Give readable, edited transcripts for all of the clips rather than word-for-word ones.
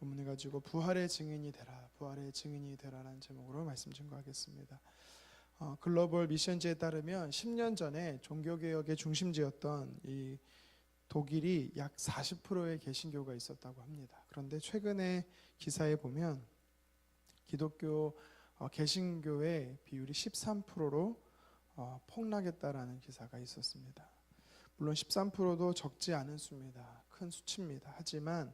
본문을 가지고 부활의 증인이 되라, 부활의 증인이 되라라는 제목으로 말씀 증거하겠습니다. 글로벌 미션지에 따르면 10년 전에 종교개혁의 중심지였던 이 독일이 약 40%의 개신교가 있었다고 합니다. 그런데 최근에 기사에 보면 기독교 개신교의 비율이 13%로 폭락했다라는 기사가 있었습니다. 물론 13%도 적지 않은 수입니다. 큰 수치입니다. 하지만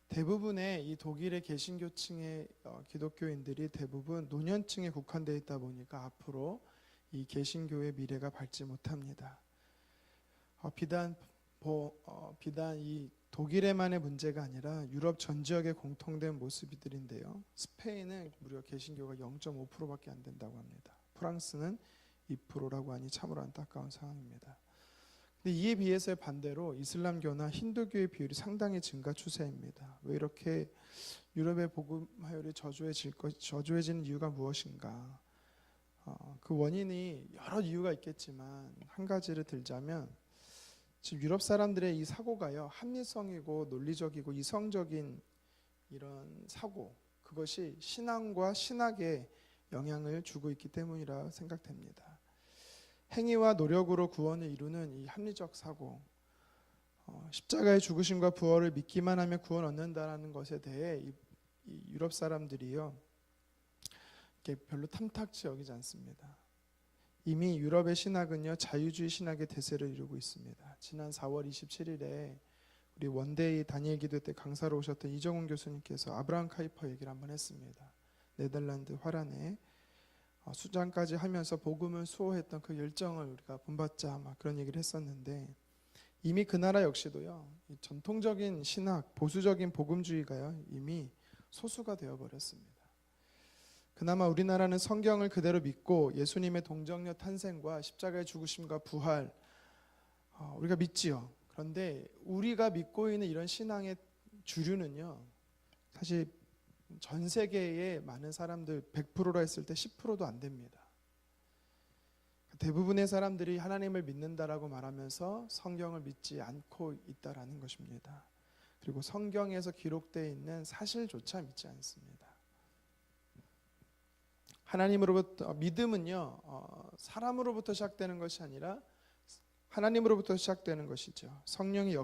대부분의 이 독일의 개신교층의 기독교인들이 대부분 노년층에 국한되어 있다 보니까 앞으로 이 개신교의 미래가 밝지 못합니다. 비단 이 독일에만의 문제가 아니라 유럽 전 지역의 공통된 모습들인데요. 스페인은 무려 개신교가 0.5%밖에 안 된다고 합니다. 프랑스는 2%라고 하니 참으로 안타까운 상황입니다. 근데 이에 비해서 반대로 이슬람교나 힌두교의 비율이 상당히 증가 추세입니다. 왜 이렇게 유럽의 복음 화율이 저조해지는 이유가 무엇인가? 그 원인이 여러 이유가 있겠지만 한 가지를 들자면 지금 유럽 사람들의 이 사고가요, 합리성이고 논리적이고 이성적인 이런 사고, 그것이 신앙과 신학에 영향을 주고 있기 때문이라 생각됩니다. 행위와 노력으로 구원을 이루는 이 합리적 사고, 십자가의 죽으심과 부활을 믿기만 하면 구원 얻는다는 것에 대해 이 유럽 사람들이요, 이렇게 별로 탐탁지 여기지 않습니다. 이미 유럽의 신학은요, 자유주의 신학의 대세를 이루고 있습니다. 지난 4월 27일에 우리 원데이 다니엘 기도 때 강사로 오셨던 이정훈 교수님께서 아브라함 카이퍼 얘기를 한번 했습니다. 네덜란드 화란에 수장까지 하면서 복음을 수호했던 그 열정을 우리가 본받자, 막 그런 얘기를 했었는데, 이미 그 나라 역시도요, 이 전통적인 신학, 보수적인 복음주의가요, 이미 소수가 되어버렸습니다. 그나마 우리나라는 성경을 그대로 믿고 예수님의 동정녀 탄생과 십자가의 죽으심과 부활, 우리가 믿지요. 그런데 우리가 믿고 있는 이런 신앙의 주류는요, 사실 전 세계의 많은 사람들 100%라 했을 때 10%도 안 됩니다. 대부분의 사람들이 하나님을 믿는다라고 말하면서 성경을 믿지 않고 있다라는 것입니다. 그리고 성경에서 기록되어 있는 사실조차 믿지 않습니다. 하나님으로부터 믿음은요, 사람으로부터 시작되는 것이 아니라 하나님으로부터 시작되는 것이죠. 성령의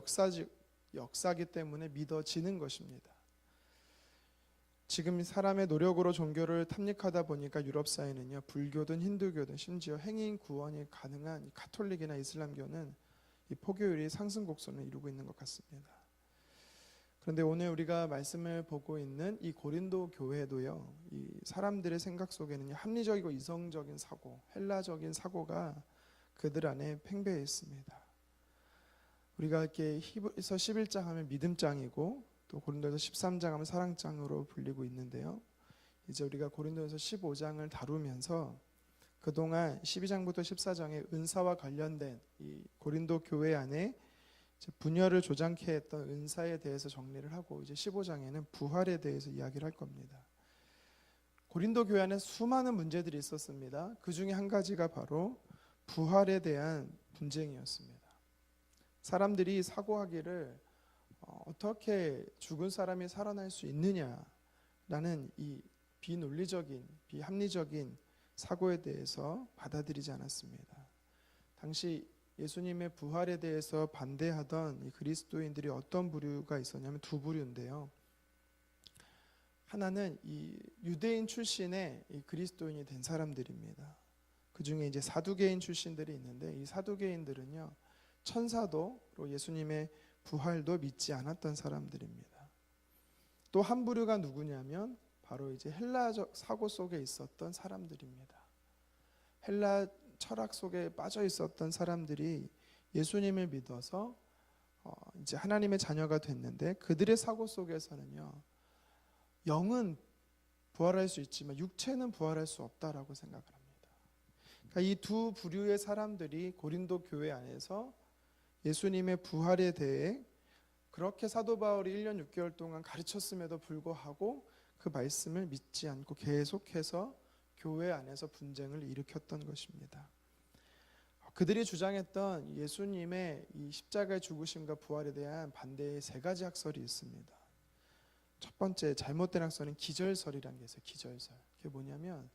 역사기 때문에 믿어지는 것입니다. 지금 사람의 노력으로 종교를 탐닉하다 보니까 유럽 사회는요, 불교든 힌두교든 심지어 행인 구원이 가능한 가톨릭이나 이슬람교는 이 포교율이 상승 곡선을 이루고 있는 것 같습니다. 그런데 오늘 우리가 말씀을 보고 있는 이 고린도 교회도요, 이 사람들의 생각 속에는 합리적이고 이성적인 사고, 헬라적인 사고가 그들 안에 팽배해 있습니다. 우리가 이렇게 히브리서 11장 하면 믿음장이고 또 고린도에서 13장 하면 사랑장으로 불리고 있는데요. 이제 우리가 고린도에서 15장을 다루면서 그동안 12장부터 14장의 은사와 관련된 이 고린도 교회 안에 분열을 조장케 했던 은사에 대해서 정리를 하고, 이제 15장에는 부활에 대해서 이야기를 할 겁니다. 고린도 교회 안에 수많은 문제들이 있었습니다. 그 중에 한 가지가 바로 부활에 대한 분쟁이었습니다. 사람들이 사고하기를 어떻게 죽은 사람이 살아날 수 있느냐라는 이 비논리적인, 비합리적인 사고에 대해서 받아들이지 않았습니다. 당시 예수님의 부활에 대해서 반대하던 이 그리스도인들이 어떤 부류가 있었냐면 두 부류인데요. 하나는 이 유대인 출신의 이 그리스도인이 된 사람들입니다. 그 중에 이제 사두개인 출신들이 있는데, 이 사두개인들은요, 천사도 그리고 예수님의 부활도 믿지 않았던 사람들입니다. 또 한 부류가 누구냐면 바로 이제 헬라적 사고 속에 있었던 사람들입니다. 헬라 철학 속에 빠져 있었던 사람들이 예수님을 믿어서 이제 하나님의 자녀가 됐는데, 그들의 사고 속에서는요, 영은 부활할 수 있지만 육체는 부활할 수 없다라고 생각을 합니다. 그러니까 이 두 부류의 사람들이 고린도 교회 안에서 예수님의 부활에 대해 그렇게 사도 바울이 1년 6개월 동안 가르쳤음에도 불구하고 그 말씀을 믿지 않고 계속해서 교회 안에서 분쟁을 일으켰던 것입니다. 그들이 주장했던 예수님의 이 십자가의 죽으심과 부활에 대한 반대의 세 가지 학설이 있습니다. 첫 번째 잘못된 학설은 기절설이라는 게 있어요. 기절설. 그게 뭐냐면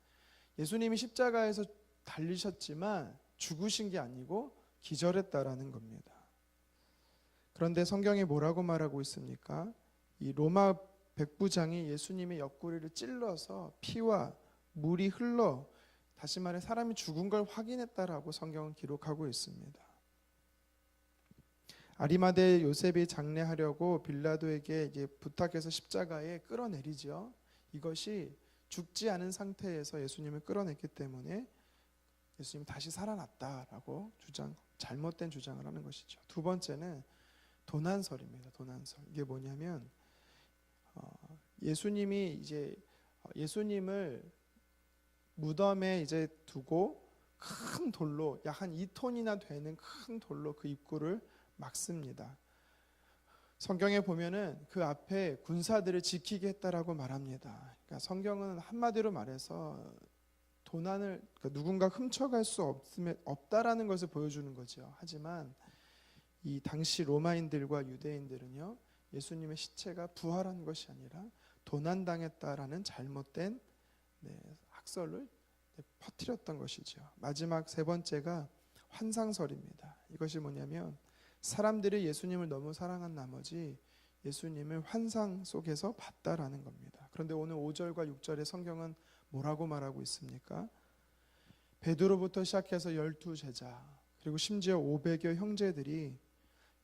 예수님이 십자가에서 달리셨지만 죽으신 게 아니고 기절했다라는 겁니다. 그런데 성경이 뭐라고 말하고 있습니까? 이 로마 백부장이 예수님의 옆구리를 찔러서 피와 물이 흘러, 다시 말해 사람이 죽은 걸 확인했다라고 성경은 기록하고 있습니다. 아리마대 요셉이 장례하려고 빌라도에게 이제 부탁해서 십자가에 끌어내리죠. 이것이 죽지 않은 상태에서 예수님을 끌어냈기 때문에 예수님이 다시 살아났다라고 잘못된 주장을 하는 것이죠. 두 번째는 도난설입니다. 도난설. 이게 뭐냐면 예수님을 무덤에 이제 두고 큰 돌로, 약 한 2톤이나 되는 큰 돌로 그 입구를 막습니다. 성경에 보면은 그 앞에 군사들을 지키게 했다라고 말합니다. 그러니까 성경은 한마디로 말해서 도난을, 그러니까 누군가 훔쳐갈 수 없다라는 것을 보여주는 거죠. 하지만 이 당시 로마인들과 유대인들은요, 예수님의 시체가 부활한 것이 아니라 도난당했다라는 잘못된 학설을 퍼뜨렸던 것이죠. 마지막 세 번째가 환상설입니다. 이것이 뭐냐면 사람들이 예수님을 너무 사랑한 나머지 예수님을 환상 속에서 봤다라는 겁니다. 그런데 오늘 5절과 6절의 성경은 뭐라고 말하고 있습니까? 베드로부터 시작해서 12제자, 그리고 심지어 500여 형제들이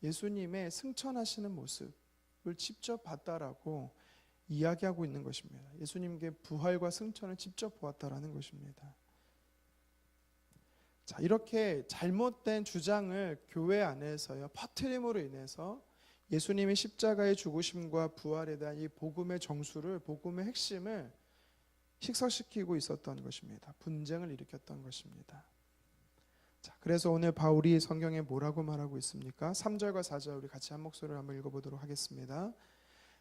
예수님의 승천하시는 모습을 직접 봤다라고 이야기하고 있는 것입니다. 예수님께 부활과 승천을 직접 보았다라는 것입니다. 자, 이렇게 잘못된 주장을 교회 안에서요 퍼뜨림으로 인해서 예수님의 십자가의 죽으심과 부활에 대한 이 복음의 정수를, 복음의 핵심을 식사시키고 있었던 것입니다. 분쟁을 일으켰던 것입니다. 자, 그래서 오늘 바울이 성경에 뭐라고 말하고 있습니까? 3절과 4절 우리 같이 한 목소리로 한번 읽어보도록 하겠습니다.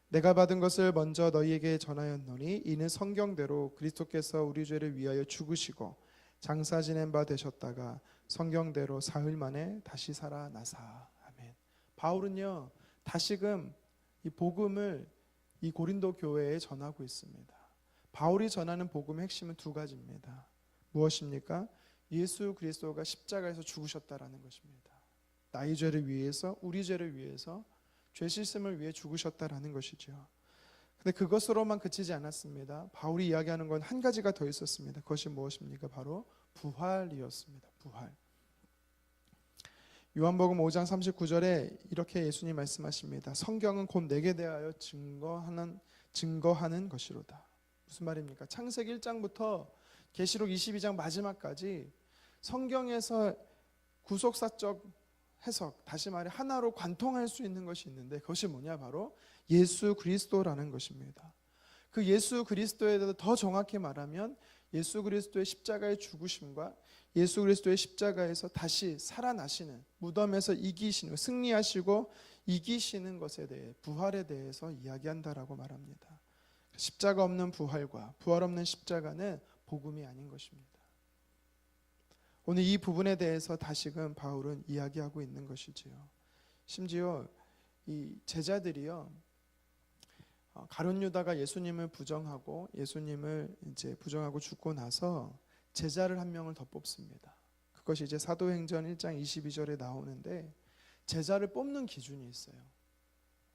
내가 받은 것을 먼저 너희에게 전하였노니 이는 성경대로 그리스도께서 우리 죄를 위하여 죽으시고 장사 지낸 바 되셨다가 성경대로 사흘 만에 다시 살아나사. 아멘. 바울은요 다시금 이 복음을 이 고린도 교회에 전하고 있습니다. 바울이 전하는 복음의 핵심은 두 가지입니다. 무엇입니까? 예수 그리스도가 십자가에서 죽으셨다라는 것입니다. 나의 죄를 위해서, 우리 죄를 위해서, 죄 씻음을 위해 죽으셨다라는 것이죠. 근데 그것으로만 그치지 않았습니다. 바울이 이야기하는 건 한 가지가 더 있었습니다. 그것이 무엇입니까? 바로 부활이었습니다. 부활. 요한복음 5장 39절에 이렇게 예수님 말씀하십니다. 성경은 곧 내게 대하여 증거하는 것이로다. 무슨 말입니까? 창세기 1장부터 계시록 22장 마지막까지 성경에서 구속사적 해석, 다시 말해 하나로 관통할 수 있는 것이 있는데 그것이 뭐냐? 바로 예수 그리스도라는 것입니다. 그 예수 그리스도에 대해서 더 정확히 말하면 예수 그리스도의 십자가의 죽으심과 예수 그리스도의 십자가에서 다시 살아나시는, 무덤에서 이기시는, 승리하시고 이기시는 것에 대해, 부활에 대해서 이야기한다라고 말합니다. 십자가 없는 부활과 부활 없는 십자가는 복음이 아닌 것입니다. 오늘 이 부분에 대해서 다시금 바울은 이야기하고 있는 것이지요. 심지어 이 제자들이요, 가룟 유다가 예수님을 부정하고 죽고 나서 제자를 한 명을 더 뽑습니다. 그것이 이제 사도행전 1장 22절에 나오는데 제자를 뽑는 기준이 있어요.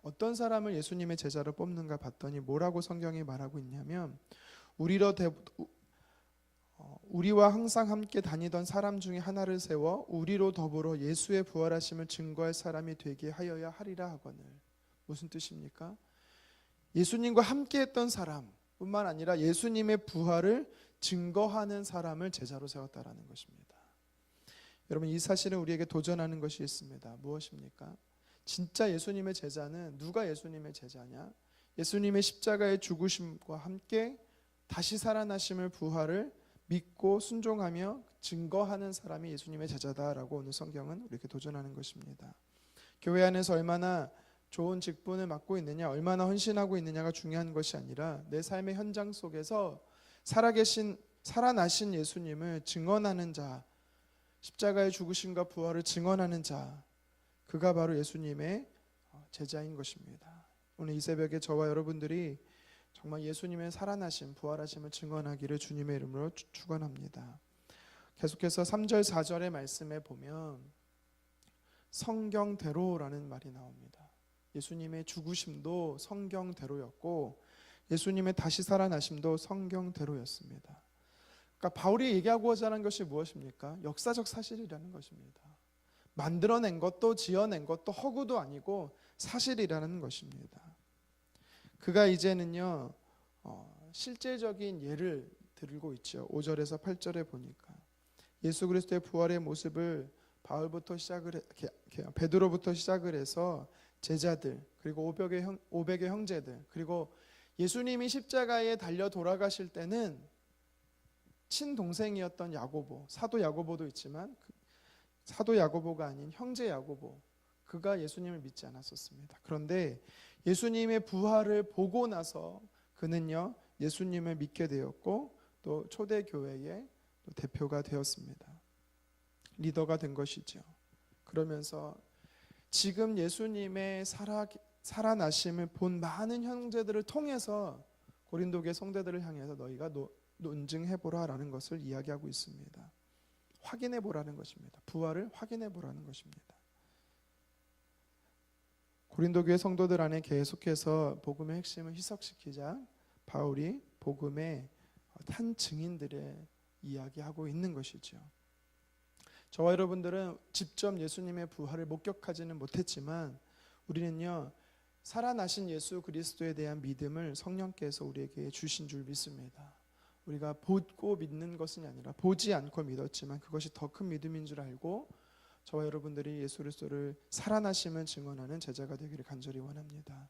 어떤 사람을 예수님의 제자로 뽑는가 봤더니 뭐라고 성경이 말하고 있냐면 우리와 항상 함께 다니던 사람 중에 하나를 세워 우리로 더불어 예수의 부활하심을 증거할 사람이 되게 하여야 하리라 하거늘. 무슨 뜻입니까? 예수님과 함께 했던 사람뿐만 아니라 예수님의 부활을 증거하는 사람을 제자로 세웠다라는 것입니다. 여러분, 이 사실은 우리에게 도전하는 것이 있습니다. 무엇입니까? 진짜 예수님의 제자는 누가 예수님의 제자냐? 예수님의 십자가의 죽으심과 함께 다시 살아나심을, 부활을 믿고 순종하며 증거하는 사람이 예수님의 제자다라고 오늘 성경은 우리에게 도전하는 것입니다. 교회 안에서 얼마나 좋은 직분을 맡고 있느냐, 얼마나 헌신하고 있느냐가 중요한 것이 아니라 내 삶의 현장 속에서 살아나신 예수님을 증언하는 자, 십자가의 죽으심과 부활을 증언하는 자, 그가 바로 예수님의 제자인 것입니다. 오늘 이 새벽에 저와 여러분들이 정말 예수님의 살아나심, 부활하심을 증언하기를 주님의 이름으로 축원합니다. 계속해서 3절 4절의 말씀에 보면 성경대로라는 말이 나옵니다. 예수님의 죽으심도 성경대로였고 예수님의 다시 살아나심도 성경대로였습니다. 그러니까 바울이 얘기하고자 하는 것이 무엇입니까? 역사적 사실이라는 것입니다. 만들어낸 것도 지어낸 것도 허구도 아니고 사실이라는 것입니다. 그가 이제는요 실제적인 예를 들고 있죠. 5절에서 8절에 보니까 예수 그리스도의 부활의 모습을 베드로부터 시작을 해서 제자들 그리고 500의 형제들 그리고 예수님이 십자가에 달려 돌아가실 때는 친동생이었던 야고보, 사도 야고보도 있지만 사도 야고보가 아닌 형제 야고보, 그가 예수님을 믿지 않았었습니다. 그런데 예수님의 부활을 보고 나서 그는요 예수님을 믿게 되었고 또 초대교회의 대표가 되었습니다. 리더가 된 것이죠. 그러면서 지금 예수님의 살아나심을 본 많은 형제들을 통해서 고린도교회 성도들을 향해서 너희가 논증해보라라는 것을 이야기하고 있습니다. 확인해보라는 것입니다. 부활을 확인해보라는 것입니다. 고린도교회 성도들 안에 계속해서 복음의 핵심을 희석시키자 바울이 복음의 한 증인들의 이야기하고 있는 것이죠. 저와 여러분들은 직접 예수님의 부활을 목격하지는 못했지만 우리는요 살아나신 예수 그리스도에 대한 믿음을 성령께서 우리에게 주신 줄 믿습니다. 우리가 보고 믿는 것은 아니라 보지 않고 믿었지만 그것이 더 큰 믿음인 줄 알고 저와 여러분들이 예수 그리스도를 살아나심을 증언하는 제자가 되기를 간절히 원합니다.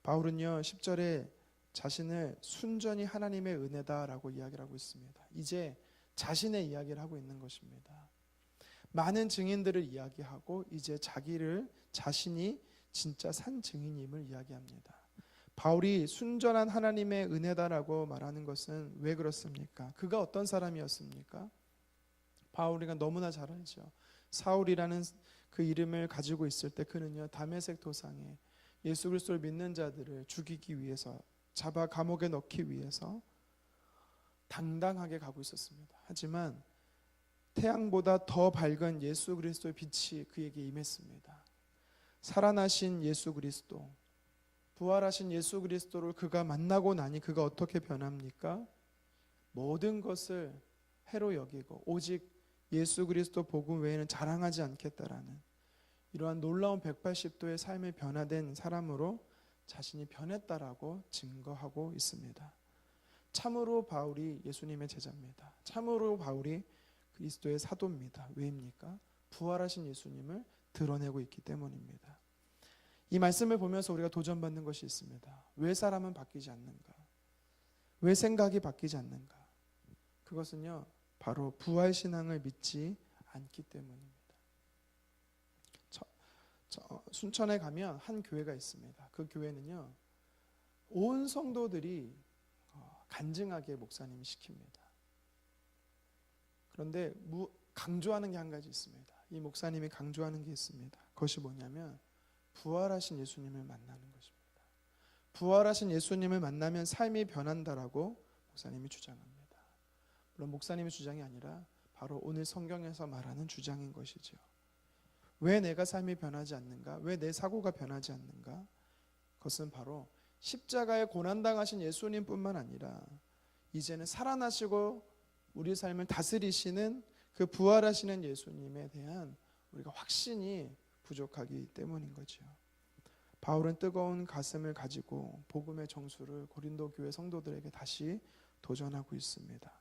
바울은요 10절에 자신을 순전히 하나님의 은혜다라고 이야기를 하고 있습니다. 이제 자신의 이야기를 하고 있는 것입니다. 많은 증인들을 이야기하고 이제 자신이 진짜 산 증인임을 이야기합니다. 바울이 순전한 하나님의 은혜다라고 말하는 것은 왜 그렇습니까? 그가 어떤 사람이었습니까? 바울이가 너무나 잘 알죠. 사울이라는 그 이름을 가지고 있을 때 그는요 다메섹 도상에 예수 그리스도를 믿는 자들을 죽이기 위해서 잡아 감옥에 넣기 위해서 당당하게 가고 있었습니다. 하지만 태양보다 더 밝은 예수 그리스도의 빛이 그에게 임했습니다. 살아나신 예수 그리스도, 부활하신 예수 그리스도를 그가 만나고 나니 그가 어떻게 변합니까? 모든 것을 해로 여기고 오직 예수 그리스도 복음 외에는 자랑하지 않겠다라는 이러한 놀라운 180도의 삶의 변화된 사람으로 자신이 변했다라고 증거하고 있습니다. 참으로 바울이 예수님의 제자입니다. 참으로 바울이 그리스도의 사도입니다. 왜입니까? 부활하신 예수님을 드러내고 있기 때문입니다. 이 말씀을 보면서 우리가 도전받는 것이 있습니다. 왜 사람은 바뀌지 않는가? 왜 생각이 바뀌지 않는가? 그것은요 바로 부활신앙을 믿지 않기 때문입니다. 순천에 가면 한 교회가 있습니다. 그 교회는요 온 성도들이 간증하게 목사님이 시킵니다. 그런데 강조하는 게 한 가지 있습니다. 이 목사님이 강조하는 게 있습니다. 그것이 뭐냐면 부활하신 예수님을 만나는 것입니다. 부활하신 예수님을 만나면 삶이 변한다라고 목사님이 주장합니다. 물론 목사님의 주장이 아니라 바로 오늘 성경에서 말하는 주장인 것이죠. 왜 내가 삶이 변하지 않는가? 왜 내 사고가 변하지 않는가? 그것은 바로 십자가에 고난당하신 예수님뿐만 아니라 이제는 살아나시고 우리 삶을 다스리시는 그 부활하시는 예수님에 대한 우리가 확신이 부족하기 때문인 거죠. 바울은 뜨거운 가슴을 가지고 복음의 정수를 고린도 교회 성도들에게 다시 도전하고 있습니다.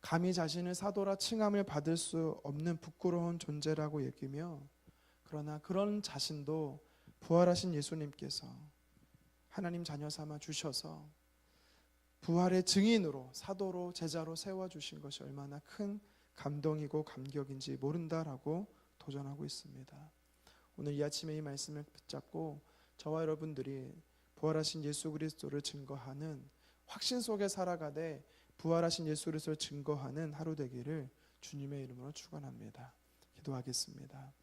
감히 자신을 사도라 칭함을 받을 수 없는 부끄러운 존재라고 여기며 그러나 그런 자신도 부활하신 예수님께서 하나님 자녀 삼아 주셔서 부활의 증인으로 사도로 제자로 세워주신 것이 얼마나 큰 감동이고 감격인지 모른다라고 도전하고 있습니다. 오늘 이 아침에 이 말씀을 붙잡고 저와 여러분들이 부활하신 예수 그리스도를 증거하는 확신 속에 살아가되 부활하신 예수 그리스도를 증거하는 하루 되기를 주님의 이름으로 축원합니다. 기도하겠습니다.